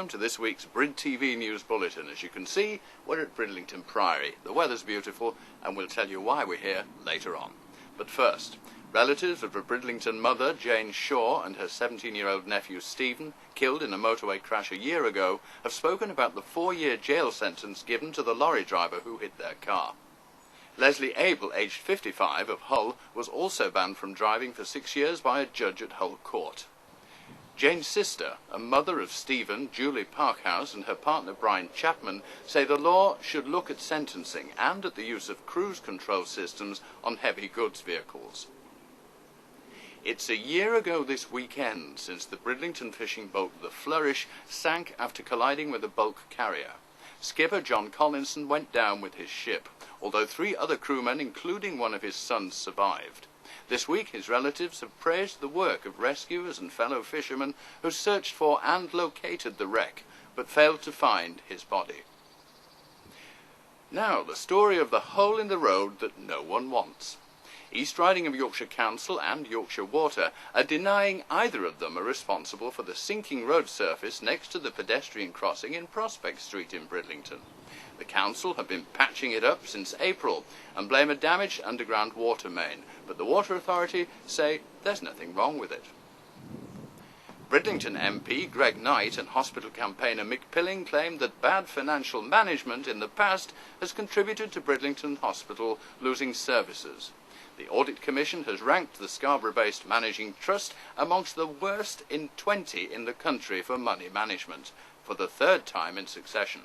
welcome to this week's Brid TV News Bulletin. As you can see, we're at Bridlington Priory. The weather's beautiful, and we'll tell you why we're here later on. But first, relatives of a Bridlington mother, Jane Shaw, and her 17-year-old nephew Stephen, killed in a motorway crash a year ago, have spoken about the 4-year jail sentence given to the lorry driver who hit their car. Leslie Abel, aged 55, of Hull, was also banned from driving for 6 years by a judge at Hull Court. Jane's sister, a mother of Stephen, Julie Parkhouse, and her partner Brian Chapman, say the law should look at sentencing and at the use of cruise control systems on heavy goods vehicles. It's a year ago this weekend since the Bridlington fishing boat the Flourish sank after colliding with a bulk carrier. Skipper John Collinson went down with his ship, although 3 other crewmen, including one of his sons, survived. This week his relatives have praised the work of rescuers and fellow fishermen who searched for and located the wreck, but failed to find his body. Now the story of the hole in the road that no one wants. East Riding of Yorkshire Council and Yorkshire Water are denying either of them are responsible for the sinking road surface next to the pedestrian crossing in Prospect Street in Bridlington. The council have been patching it up since April and blame a damaged underground water main, but the Water Authority say there's nothing wrong with it. Bridlington MP Greg Knight and hospital campaigner Mick Pilling claimed that bad financial management in the past has contributed to Bridlington Hospital losing services. The Audit Commission has ranked the Scarborough-based managing trust amongst the worst in 20 in the country for money management, for the 3rd time in succession.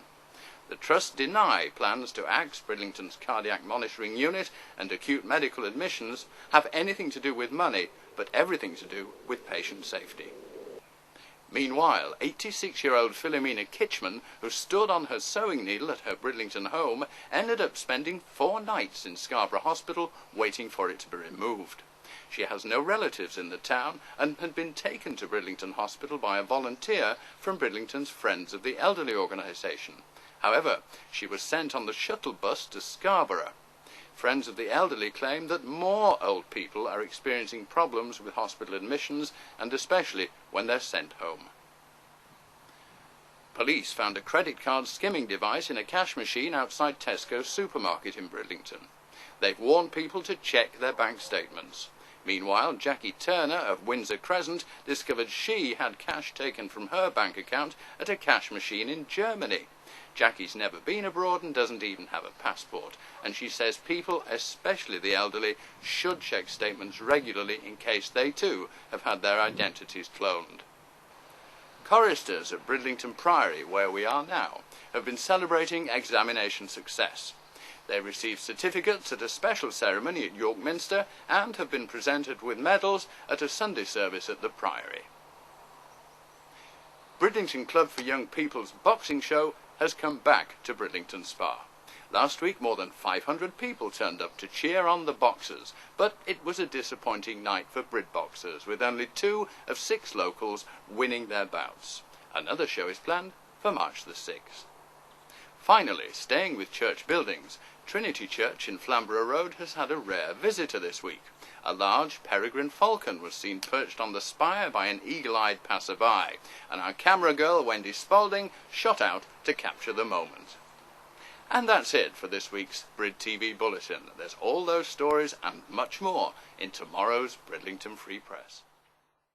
The Trust deny plans to axe Bridlington's cardiac monitoring unit and acute medical admissions have anything to do with money, but everything to do with patient safety. Meanwhile, 86-year-old Philomena Kitchman, who stood on her sewing needle at her Bridlington home, ended up spending 4 nights in Scarborough Hospital waiting for it to be removed. She has no relatives in the town and had been taken to Bridlington Hospital by a volunteer from Bridlington's Friends of the Elderly organisation. However, she was sent on the shuttle bus to Scarborough. Friends of the Elderly claim that more old people are experiencing problems with hospital admissions, and especially when they're sent home. Police found a credit card skimming device in a cash machine outside Tesco's supermarket in Bridlington. They've warned people to check their bank statements. Meanwhile, Jackie Turner of Windsor Crescent discovered she had cash taken from her bank account at a cash machine in Germany. Jackie's never been abroad and doesn't even have a passport, and she says people, especially the elderly, should check statements regularly in case they too have had their identities cloned. Choristers at Bridlington Priory, where we are now, have been celebrating examination success. They received certificates at a special ceremony at York Minster and have been presented with medals at a Sunday service at the Priory. Bridlington Club for Young People's boxing show has come back to Bridlington Spa. Last week more than 500 people turned up to cheer on the boxers, but it was a disappointing night for Brid boxers, with only 2 of 6 locals winning their bouts. Another show is planned for March the 6th. Finally, staying with church buildings, Trinity Church in Flamborough Road has had a rare visitor this week. A large peregrine falcon was seen perched on the spire by an eagle-eyed passerby, and our camera girl Wendy Spalding shot out to capture the moment. And that's it for this week's Brid TV Bulletin. There's all those stories and much more in tomorrow's Bridlington Free Press.